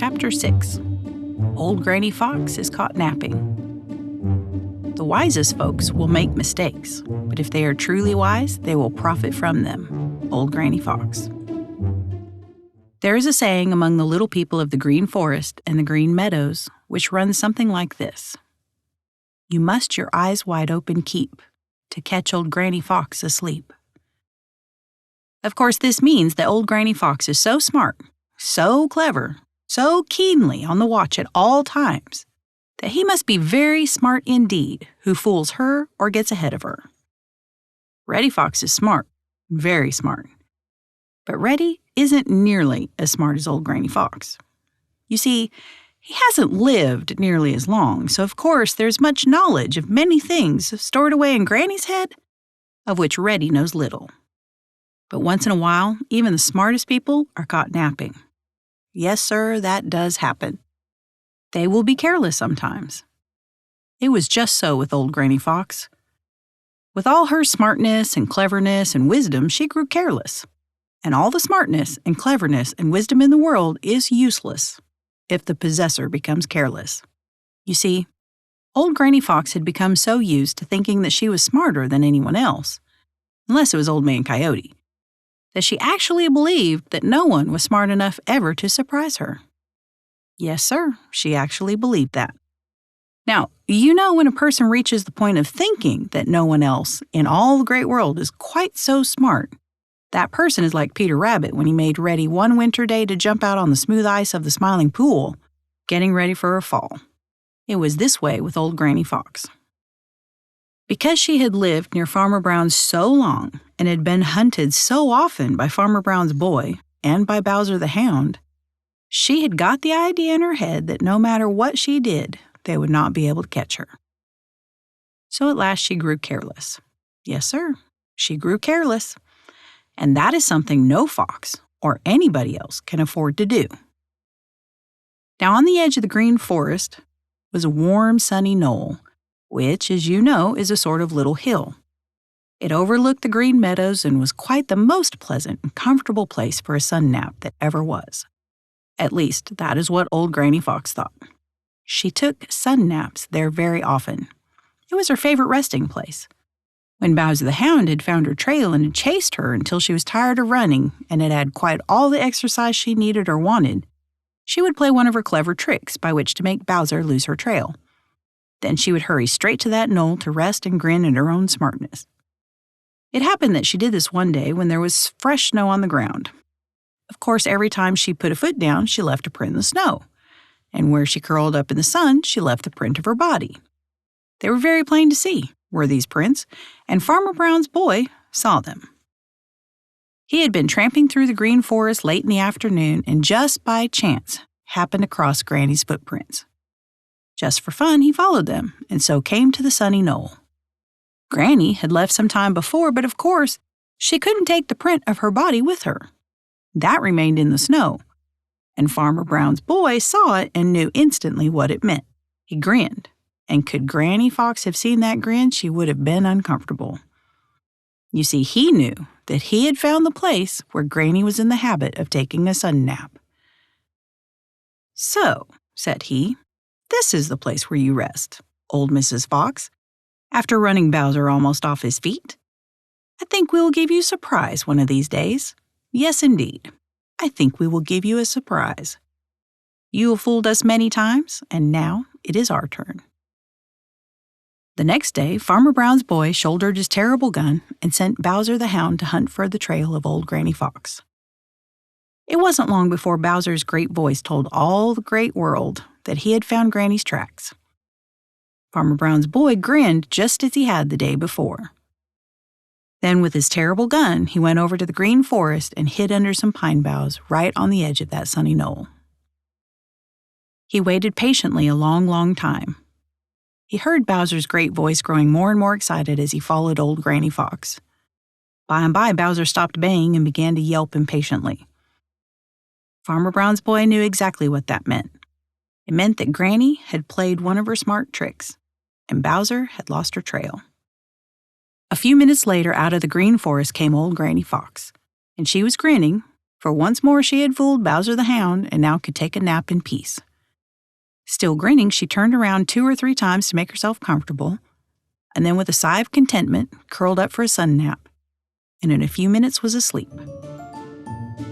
Chapter 6 Old Granny Fox is Caught Napping. The wisest folks will make mistakes, but if they are truly wise, they will profit from them. Old Granny Fox. There is a saying among the little people of the green forest and the green meadows, which runs something like this: You must your eyes wide open keep to catch old Granny Fox asleep. Of course, this means that old Granny Fox is so smart, so clever, so keenly on the watch at all times, that he must be very smart indeed who fools her or gets ahead of her. Reddy Fox is smart, very smart. But Reddy isn't nearly as smart as old Granny Fox. You see, he hasn't lived nearly as long, so of course there's much knowledge of many things stored away in Granny's head, of which Reddy knows little. But once in a while, even the smartest people are caught napping. Yes, sir, that does happen. They will be careless sometimes. It was just so with old Granny Fox. With all her smartness and cleverness and wisdom, she grew careless. And all the smartness and cleverness and wisdom in the world is useless if the possessor becomes careless. You see, old Granny Fox had become so used to thinking that she was smarter than anyone else, unless it was Old Man Coyote, that she actually believed that no one was smart enough ever to surprise her. Yes, sir, she actually believed that. Now, you know when a person reaches the point of thinking that no one else in all the great world is quite so smart, that person is like Peter Rabbit when he made ready one winter day to jump out on the smooth ice of the Smiling Pool, getting ready for a fall. It was this way with old Granny Fox. Because she had lived near Farmer Brown's so long and had been hunted so often by Farmer Brown's boy and by Bowser the Hound, she had got the idea in her head that no matter what she did, they would not be able to catch her. So at last she grew careless. Yes, sir, she grew careless. And that is something no fox or anybody else can afford to do. Now on the edge of the green forest was a warm, sunny knoll, which, as you know, is a sort of little hill. It overlooked the green meadows and was quite the most pleasant and comfortable place for a sun nap that ever was. At least, that is what old Granny Fox thought. She took sun naps there very often. It was her favorite resting place. When Bowser the Hound had found her trail and had chased her until she was tired of running and had had quite all the exercise she needed or wanted, she would play one of her clever tricks by which to make Bowser lose her trail. Then she would hurry straight to that knoll to rest and grin at her own smartness. It happened that she did this one day when there was fresh snow on the ground. Of course, every time she put a foot down, she left a print in the snow. And where she curled up in the sun, she left the print of her body. They were very plain to see, were these prints, and Farmer Brown's boy saw them. He had been tramping through the green forest late in the afternoon and just by chance happened across Granny's footprints. Just for fun, he followed them, and so came to the sunny knoll. Granny had left some time before, but of course, she couldn't take the print of her body with her. That remained in the snow, and Farmer Brown's boy saw it and knew instantly what it meant. He grinned, and could Granny Fox have seen that grin, she would have been uncomfortable. You see, he knew that he had found the place where Granny was in the habit of taking a sun nap. "So," said he, "this is the place where you rest, old Mrs. Fox, after running Bowser almost off his feet. I think we will give you a surprise one of these days. Yes, indeed. I think we will give you a surprise. You have fooled us many times, and now it is our turn." The next day, Farmer Brown's boy shouldered his terrible gun and sent Bowser the Hound to hunt for the trail of old Granny Fox. It wasn't long before Bowser's great voice told all the great world that he had found Granny's tracks. Farmer Brown's boy grinned just as he had the day before. Then with his terrible gun, he went over to the green forest and hid under some pine boughs right on the edge of that sunny knoll. He waited patiently a long, long time. He heard Bowser's great voice growing more and more excited as he followed old Granny Fox. By and by, Bowser stopped baying and began to yelp impatiently. Farmer Brown's boy knew exactly what that meant. It meant that Granny had played one of her smart tricks, and Bowser had lost her trail. A few minutes later, out of the green forest came old Granny Fox, and she was grinning, For once more she had fooled Bowser the Hound and now could take a nap in peace. Still grinning, she turned around 2 or 3 times to make herself comfortable, and then with a sigh of contentment, curled up for a sun nap, and in a few minutes was asleep.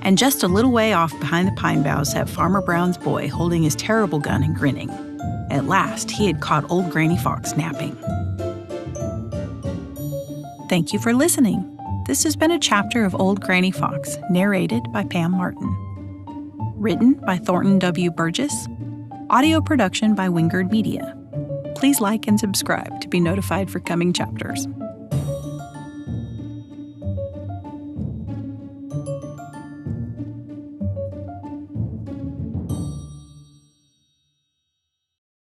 And just a little way off behind the pine boughs sat Farmer Brown's boy holding his terrible gun and grinning. At last, he had caught Old Granny Fox napping. Thank you for listening. This has been a chapter of Old Granny Fox, narrated by Pam Martin. Written by Thornton W. Burgess. Audio production by Wingerd Media. Please like and subscribe to be notified for coming chapters.